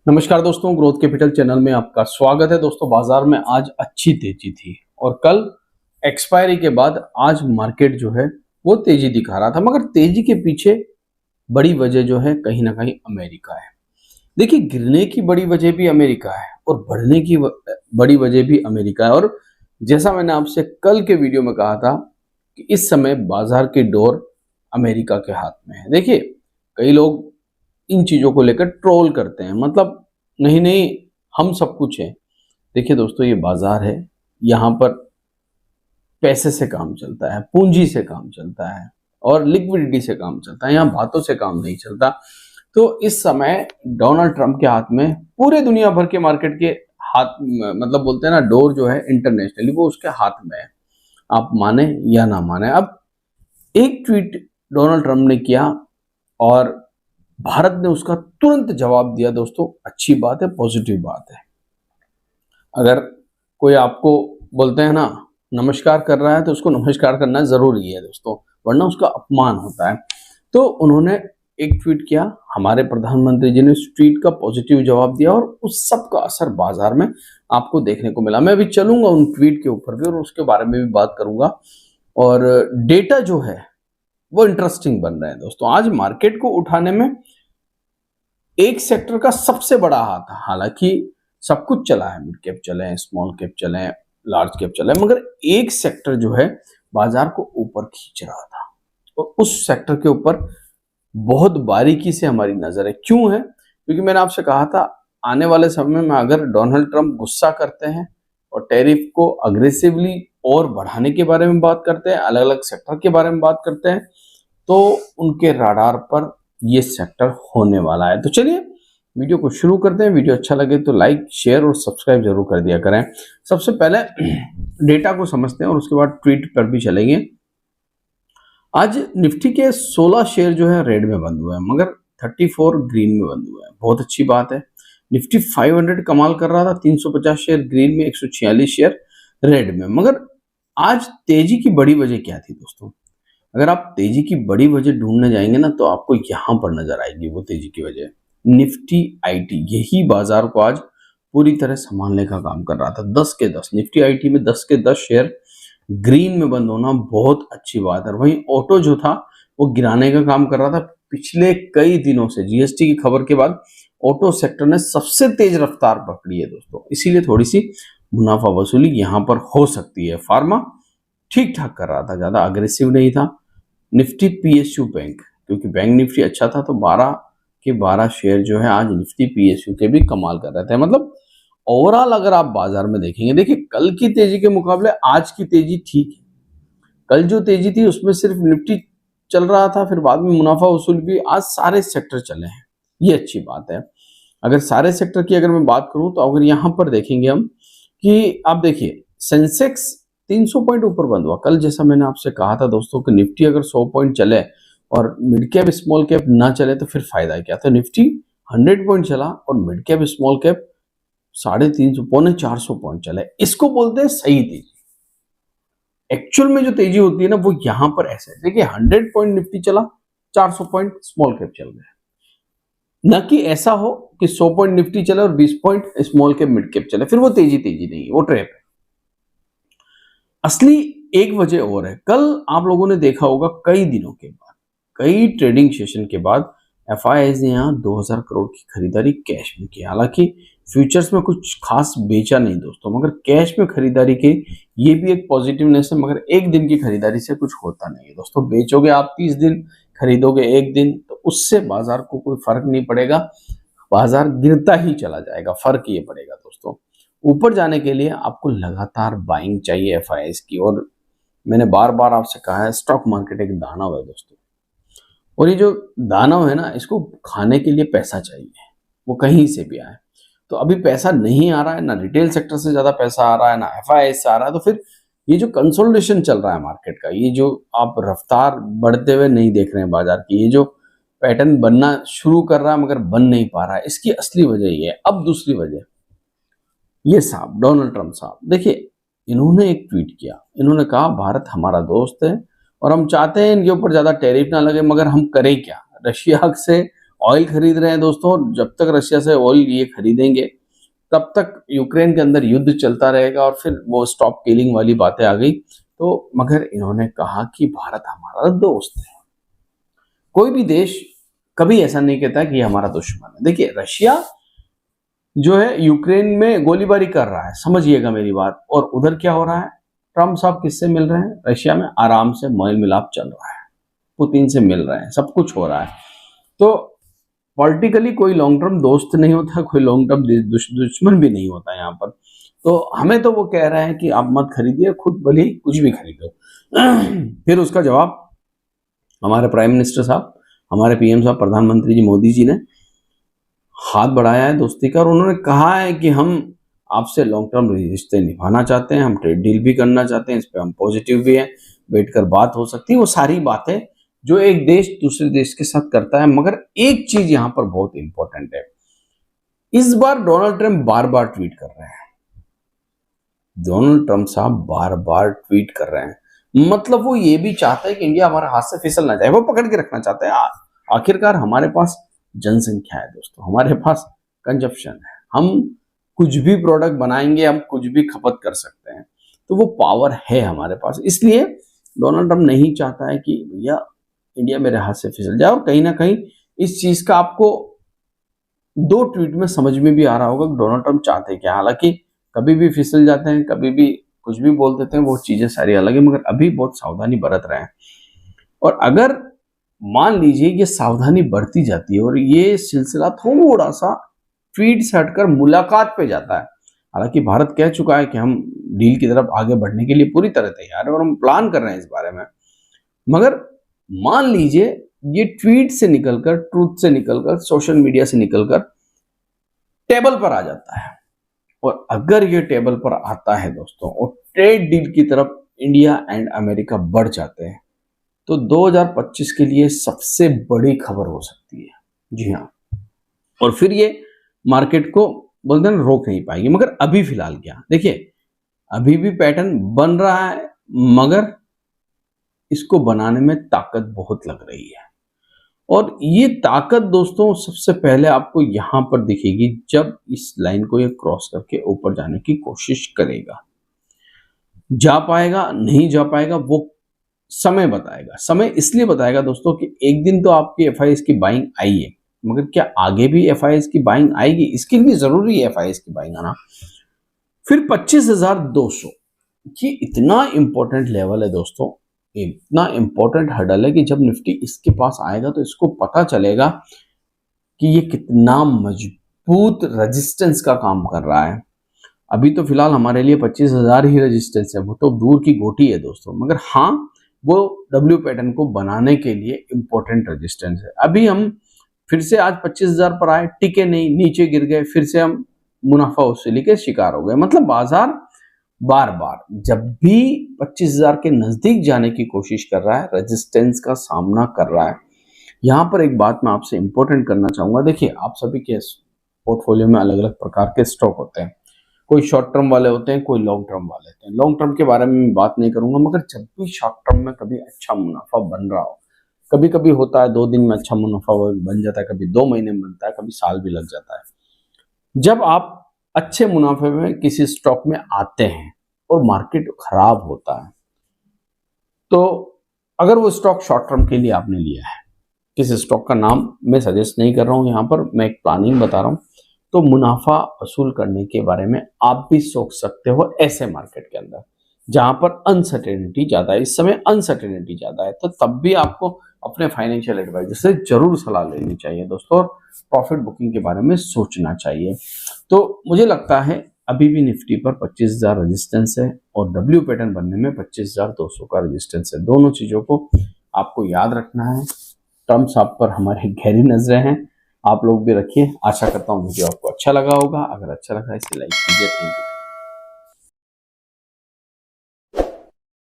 नमस्कार दोस्तों, growth capital channel में आपका स्वागत है। दोस्तों, बाजार में आज अच्छी तेजी थी और कल एक्सपायरी के बाद आज मार्केट जो है वो तेजी दिखा रहा था, मगर तेजी के पीछे बड़ी वजह जो है कहीं ना कहीं अमेरिका है। देखिए, गिरने की बड़ी वजह भी अमेरिका है और बढ़ने की बड़ी वजह भी अमेरिका है। और जैसा मैंने आपसे कल के वीडियो में कहा था कि इस समय बाजार की डोर अमेरिका के हाथ में है। देखिए, कई लोग इन चीजों को लेकर ट्रोल करते हैं, मतलब नहीं नहीं हम सब कुछ है। देखिए दोस्तों, ये बाजार है, यहाँ पर पैसे से काम चलता है, पूंजी से काम चलता है और लिक्विडिटी से काम चलता है। यहाँ बातों से काम नहीं चलता। तो इस समय डोनाल्ड ट्रंप के हाथ में पूरे दुनिया भर के मार्केट के हाथ, मतलब बोलते हैं ना, डोर जो है इंटरनेशनली वो उसके हाथ में है, आप माने या ना माने। अब एक ट्वीट डोनाल्ड ट्रंप ने किया और भारत ने उसका तुरंत जवाब दिया। दोस्तों, अच्छी बात है, पॉजिटिव बात है। अगर कोई आपको बोलते हैं ना नमस्कार कर रहा है तो उसको नमस्कार करना जरूरी है दोस्तों, वरना उसका अपमान होता है। तो उन्होंने एक ट्वीट किया, हमारे प्रधानमंत्री जी ने उस ट्वीट का पॉजिटिव जवाब दिया और उस सब का असर बाजार में आपको देखने को मिला। मैं अभी चलूंगा उन ट्वीट के ऊपर भी और उसके बारे में भी बात करूंगा। और डेटा जो है वो इंटरेस्टिंग बन रहे हैं दोस्तों। आज मार्केट को उठाने में एक सेक्टर का सबसे बड़ा हाथ है। हालांकि सब कुछ चला है, मिड कैप चले, स्मॉल कैप चले, लार्ज कैप चले, मगर एक सेक्टर जो है बाजार को ऊपर खींच रहा था और उस सेक्टर के ऊपर बहुत बारीकी से हमारी नजर है। क्यों है? क्योंकि मैंने आपसे कहा था आने वाले समय में अगर डोनाल्ड ट्रंप गुस्सा करते हैं और टैरिफ को अग्रेसिवली और बढ़ाने के बारे में बात करते हैं, अलग अलग सेक्टर के बारे में बात करते हैं, तो उनके राडार पर ये सेक्टर होने वाला है। तो चलिए वीडियो को शुरू करते हैं। वीडियो अच्छा लगे तो लाइक, शेयर और सब्सक्राइब जरूर कर दिया करें। सबसे पहले डेटा को समझते हैं और उसके बाद ट्वीट पर भी चलेंगे। आज निफ्टी के 16 शेयर जो है रेड में बंद हुए हैं, मगर 34 ग्रीन में बंद हुए हैं। बहुत अच्छी बात है। निफ्टी 500 कमाल कर रहा था, 350 शेयर ग्रीन में, 146 शेयर रेड में। मगर आज तेजी की बड़ी वजह क्या थी दोस्तों? अगर आप तेजी की बड़ी वजह ढूंढने जाएंगे ना तो आपको यहां पर नजर आएगी वो तेजी की वजह। निफ्टी आईटी, यही बाजार को आज पूरी तरह संभालने का काम कर रहा था। 10 के 10 निफ्टी आईटी में 10 के 10 शेयर ग्रीन में बंद होना बहुत अच्छी बात है। वहीं ऑटो जो था वो गिराने का काम कर रहा था। पिछले कई दिनों से जीएसटी की खबर के बाद ऑटो सेक्टर ने सबसे तेज रफ्तार पकड़ी है दोस्तों, इसीलिए थोड़ी सी मुनाफा वसूली यहां पर हो सकती है। फार्मा ठीक ठाक कर रहा था, ज्यादा अग्रेसिव नहीं था। निफ्टी पीएसयू बैंक, क्योंकि बैंक निफ्टी अच्छा था तो 12 के 12 शेयर जो है आज निफ्टी पीएसयू के भी कमाल कर रहे थे। मतलब ओवरऑल अगर आप बाजार में देखेंगे, देखिए कल की तेजी के मुकाबले आज की तेजी ठीक है। कल जो तेजी थी उसमें सिर्फ निफ्टी चल रहा था, फिर बाद में मुनाफा वसूल भी। आज सारे सेक्टर चले हैं, ये अच्छी बात है। अगर सारे सेक्टर की अगर मैं बात करूं तो अगर यहां पर देखेंगे हम कि आप देखिए सेंसेक्स 300 पॉइंट ऊपर बंद हुआ। कल जैसा मैंने आपसे कहा था दोस्तों कि निफ्टी अगर 100 पॉइंट चले और मिड कैप स्मॉल कैप ना चले तो फिर फायदा क्या? तो निफ्टी 100 पॉइंट चला और मिड कैप स्मॉल कैप 350 पौने 400 पॉइंट चले। इसको बोलते हैं सही तेजी। एक्चुअल में जो तेजी होती है ना वो यहां पर ऐसे है। देखिए 100 पॉइंट निफ्टी चला, 400 पॉइंट स्मॉल कैप चल गए। न कि ऐसा हो कि 100 पॉइंट निफ्टी चले और 20 point small cap mid cap चले, फिर वो तेजी नहीं है, वो ट्रैप है। असली एक वजह और है। कल आप लोगों ने देखा होगा कई दिनों के बाद, कई ट्रेडिंग सेशन के बाद एफआईआई ने यहाँ 2000 करोड़ की खरीदारी कैश में की। हालांकि फ्यूचर्स में कुछ खास बेचा नहीं दोस्तों, मगर कैश में खरीदारी की ये भी एक पॉजिटिवनेस है। मगर एक दिन की खरीदारी से कुछ होता नहीं है दोस्तों। बेचोगे आप 30 दिन, खरीदोगे एक दिन, तो उससे बाजार को कोई फर्क नहीं पड़ेगा। बाजार गिरता ही चला जाएगा, फर्क ये पड़ेगा दोस्तों। ऊपर जाने के लिए आपको लगातार बाइंग चाहिए एफआईआई की। और मैंने बार बार आपसे कहा है, स्टॉक मार्केट एक दानव है दोस्तों, और ये जो दानव है ना, इसको खाने के लिए पैसा चाहिए, वो कहीं से भी आए। तो अभी पैसा नहीं आ रहा है, ना रिटेल सेक्टर से ज्यादा पैसा आ रहा है, ना एफआईआई से आ रहा है। तो फिर ये जो कंसोलिडेशन चल रहा है मार्केट का, ये जो आप रफ्तार बढ़ते हुए नहीं देख रहे हैं बाजार की, ये जो पैटर्न बनना शुरू कर रहा है मगर बन नहीं पा रहा है, इसकी असली वजह ये है। अब दूसरी वजह, ये साहब डोनाल्ड ट्रंप साहब, देखिए इन्होंने एक ट्वीट किया। इन्होंने कहा भारत हमारा दोस्त है और हम चाहते हैं इनके ऊपर ज्यादा टैरिफ ना लगे, मगर हम करें क्या? रशिया से ऑयल खरीद रहे हैं दोस्तों। जब तक रशिया से ऑयल ये खरीदेंगे तब तक यूक्रेन के अंदर युद्ध चलता रहेगा और फिर वो स्टॉप किलिंग वाली बातें आ गई। तो मगर इन्होंने कहा कि भारत हमारा दोस्त है। कोई भी देश कभी ऐसा नहीं कहता कि ये हमारा दुश्मन है। देखिए रशिया जो है यूक्रेन में गोलीबारी कर रहा है, समझिएगा मेरी बात, और उधर क्या हो रहा है, ट्रम्प साहब किससे मिल रहे हैं, रशिया में आराम से मेल मिलाप चल रहा है, पुतिन से मिल रहे हैं, सब कुछ हो रहा है। तो पॉलिटिकली कोई लॉन्ग टर्म दोस्त नहीं होता, कोई लॉन्ग टर्म दुश्मन भी नहीं होता यहाँ पर। तो हमें तो वो कह रहे हैं कि आप मत खरीदिए, खुद भले ही कुछ भी खरीदो। फिर उसका जवाब हमारे प्राइम मिनिस्टर साहब, हमारे पीएम साहब, प्रधानमंत्री जी मोदी जी ने हाथ बढ़ाया है दोस्ती का, और उन्होंने कहा है कि हम आपसे लॉन्ग टर्म रिश्ते निभाना चाहते हैं, हम ट्रेड डील भी करना चाहते हैं, इस पर हम पॉजिटिव भी हैं, बैठकर बात हो सकती है, वो सारी बातें जो एक देश दूसरे देश के साथ करता है। मगर एक चीज यहां पर बहुत इंपॉर्टेंट है, इस बार डोनाल्ड ट्रंप बार बार ट्वीट कर रहे हैं, डोनाल्ड ट्रंप साहब बार बार ट्वीट कर रहे हैं, मतलब वो ये भी चाहते हैं कि इंडिया हमारे हाथ से फिसल ना जाए, वो पकड़ के रखना चाहते हैं। आखिरकार हमारे पास जनसंख्या है दोस्तों, हमारे पास कंजप्शन है, हम कुछ भी प्रोडक्ट बनाएंगे, हम कुछ भी खपत कर सकते हैं, तो वो पावर है हमारे पास। इसलिए डोनाल्ड ट्रंप नहीं चाहता है कि भैया इंडिया मेरे हाथ से फिसल जाए। और कहीं ना कहीं इस चीज का आपको 2 ट्वीट में समझ में भी आ रहा होगा कि डोनाल्ड ट्रंप चाहते क्या। हालांकि कभी भी फिसल जाते हैं, कभी भी कुछ भी बोल देते हैं, वो चीजें सारी अलग है, मगर अभी बहुत सावधानी बरत रहे हैं। और अगर मान लीजिए ये सावधानी बरती जाती है और ये सिलसिला थोड़ा सा ट्वीट से हटकर मुलाकात पे जाता है, हालांकि भारत कह चुका है कि हम डील की तरफ आगे बढ़ने के लिए पूरी तरह तैयार है और हम प्लान कर रहे हैं इस बारे में, मगर मान लीजिए ये ट्वीट से निकलकर, ट्रूथ से निकलकर, सोशल मीडिया से निकलकर टेबल पर आ जाता है, और अगर ये टेबल पर आता है दोस्तों और ट्रेड डील की तरफ इंडिया एंड अमेरिका बढ़ जाते हैं, तो 2025 के लिए सबसे बड़ी खबर हो सकती है। जी हाँ, और फिर ये मार्केट को बोलते हैं रोक नहीं पाएगी। मगर अभी फिलहाल क्या, देखिए अभी भी पैटर्न बन रहा है, मगर इसको बनाने में ताकत बहुत लग रही है। और ये ताकत दोस्तों सबसे पहले आपको यहां पर दिखेगी जब इस लाइन को ये क्रॉस करके ऊपर जाने की कोशिश करेगा। जा पाएगा नहीं जा पाएगा वो समय बताएगा। समय इसलिए बताएगा दोस्तों कि एक दिन तो आपकी एफआईएस की बाइंग आई है, मगर क्या आगे भी एफआईएस की बाइंग आएगी, इसके लिए जरूरी है एफआईएस की बाइंग आना। फिर 25,200 ये इतना इंपॉर्टेंट लेवल है दोस्तों, इतना इंपॉर्टेंट हर्डल है कि जब निफ्टी इसके पास आएगा तो इसको पता चलेगा कि ये कितना मजबूत रेजिस्टेंस का काम कर रहा है। अभी तो फिलहाल हमारे लिए 25,000 ही रेजिस्टेंस है, वो तो दूर की गोटी है दोस्तों, मगर हाँ वो डब्ल्यू पैटर्न को बनाने के लिए इंपॉर्टेंट रेजिस्टेंस है। अभी हम फिर से आज 25,000 पर आए, टिके नहीं, नीचे गिर गए, फिर से हम मुनाफा वसूली के शिकार हो गए। मतलब बाजार बार बार जब भी 25,000 के नजदीक जाने की कोशिश कर रहा है, रेजिस्टेंस का सामना कर रहा है। यहां पर एक बात मैं आपसे इंपॉर्टेंट करना चाहूंगा, देखिए आप सभी के पोर्टफोलियो में अलग अलग प्रकार के स्टॉक होते हैं, कोई शॉर्ट टर्म वाले होते हैं, कोई लॉन्ग टर्म वाले होते हैं। लॉन्ग टर्म के बारे में मैं बात नहीं करूंगा, मगर जब भी शॉर्ट टर्म में कभी अच्छा मुनाफा बन रहा हो, कभी कभी होता है 2 दिन में अच्छा मुनाफा बन जाता है, कभी 2 महीने में बनता है, कभी साल भी लग जाता है। जब आप अच्छे मुनाफे में किसी स्टॉक में आते हैं और मार्केट खराब होता है, तो अगर वो स्टॉक शॉर्ट टर्म के लिए आपने लिया है, किसी स्टॉक का नाम मैं सजेस्ट नहीं कर रहा हूं यहां पर, मैं एक प्लानिंग बता रहा हूं, तो मुनाफा वसूल करने के बारे में आप भी सोच सकते हो ऐसे मार्केट के अंदर जहां पर अनसर्टेनिटी ज्यादा है। इस समय अनसर्टेनिटी ज्यादा है, तो तब भी आपको अपने फाइनेंशियल एडवाइजर से जरूर सलाह लेनी चाहिए दोस्तों, और प्रॉफिट बुकिंग के बारे में सोचना चाहिए। तो मुझे लगता है अभी भी निफ्टी पर 25,000 रेजिस्टेंस है और डब्ल्यू पैटर्न बनने में 25,200 का रेजिस्टेंस है। दोनों चीजों को आपको याद रखना है। टर्म्स आप पर हमारी गहरी नजरें हैं, आप लोग भी रखिए। आशा करता हूँ वीडियो आपको अच्छा लगा होगा। अगर अच्छा लगा इसे लाइक कीजिए। Thank you.